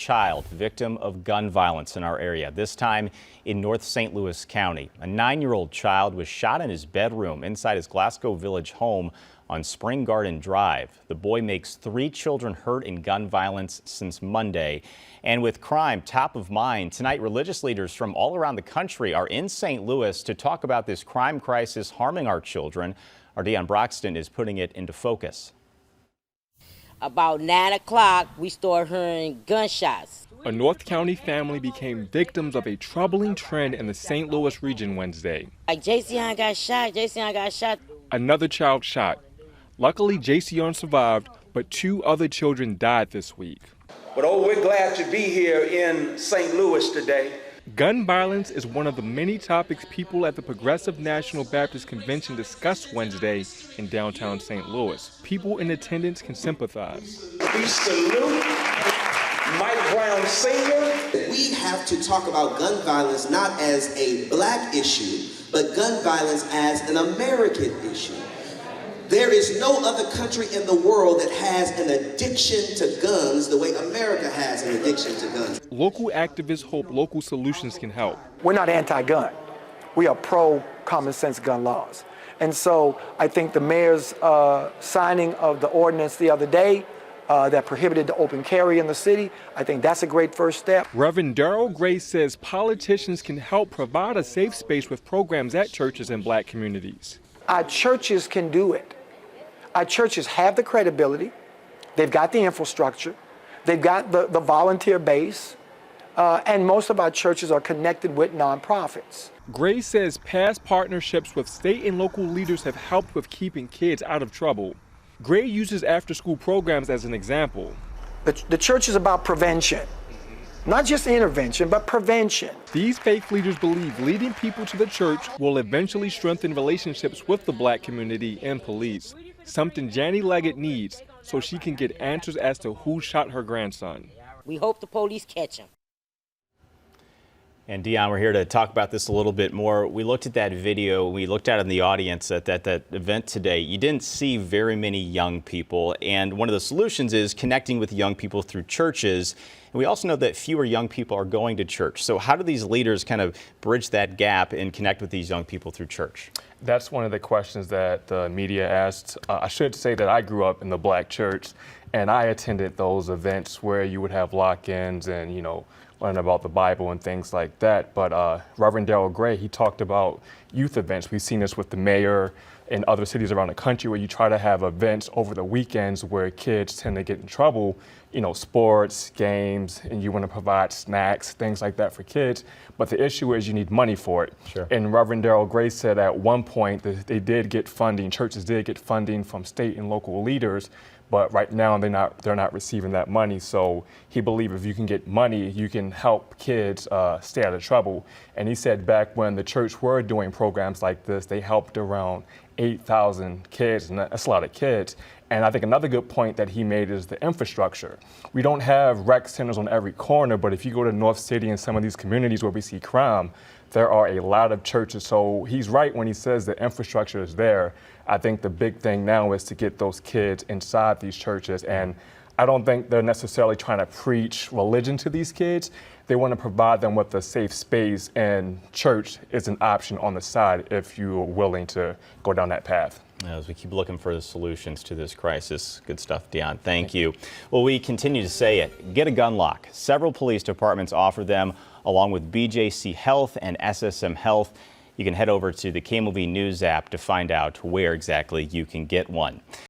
Child victim of gun violence in our area, this time in North St. Louis County. A 9-year-old child was shot in his bedroom inside his Glasgow Village home on Spring Garden Drive. The boy makes 3 children hurt in gun violence since Monday. And with crime top of mind, tonight religious leaders from all around the country are in St. Louis to talk about this crime crisis harming our children. Our Deion Broxton is putting it into focus. About 9 o'clock, we started hearing gunshots. A North County family became victims of a troubling trend in the St. Louis region Wednesday. Like, Jason got shot, Jason got shot. Another child shot. Luckily, Jason survived, but 2 other children died this week. But we're glad to be here in St. Louis today. Gun violence is one of the many topics people at the Progressive National Baptist Convention discussed Wednesday in downtown St. Louis. People in attendance can sympathize. We salute Mike Brown Sr. We have to talk about gun violence not as a black issue, but gun violence as an American issue. There is no other country in the world that has an addiction to guns the way America has an addiction to guns. Local activists hope local solutions can help. We're not anti-gun. We are pro-common sense gun laws. And so I think the mayor's signing of the ordinance the other day that prohibited the open carry in the city, I think that's a great first step. Reverend Darrell Gray says politicians can help provide a safe space with programs at churches and black communities. Our churches can do it. Our churches have the credibility, they've got the infrastructure, they've got the volunteer base, and most of our churches are connected with nonprofits. Gray says past partnerships with state and local leaders have helped with keeping kids out of trouble. Gray uses after-school programs as an example. The church is about prevention, not just intervention, but prevention. These faith leaders believe leading people to the church will eventually strengthen relationships with the black community and police. Something Jannie Leggett needs so she can get answers as to who shot her grandson. We hope the police catch him. And Deion, we're here to talk about this a little bit more. We looked at that video, we looked at it in the audience at that event today. You didn't see very many young people, and one of the solutions is connecting with young people through churches. And we also know that fewer young people are going to church. So how do these leaders kind of bridge that gap and connect with these young people through church? That's one of the questions that the media asked. I should say that I grew up in the black church, and I attended those events where you would have lock-ins and, learn about the Bible and things like that. But Reverend Darrell Gray, he talked about youth events. We've seen this with the mayor in other cities around the country where you try to have events over the weekends where kids tend to get in trouble, sports, games, and you want to provide snacks, things like that for kids. But the issue is you need money for it. Sure. And Reverend Darrell Gray said at one point that they did get funding, churches did get funding from state and local leaders, but right now they're not receiving that money. So he believed if you can get money, you can help kids stay out of trouble. And he said back when the church were doing programs like this, they helped around 8,000 kids, and that's a lot of kids. And I think another good point that he made is the infrastructure. We don't have rec centers on every corner, but if you go to North City and some of these communities where we see crime, there are a lot of churches. So he's right when he says the infrastructure is there. I think the big thing now is to get those kids inside these churches. And I don't think they're necessarily trying to preach religion to these kids. They want to provide them with a safe space, and church is an option on the side if you're willing to go down that path. As we keep looking for the solutions to this crisis. Good stuff, Deion. Thank you. Well, we continue to say it. Get a gun lock. Several police departments offer them, along with BJC Health and SSM Health. You can head over to the KMOV News app to find out where exactly you can get one.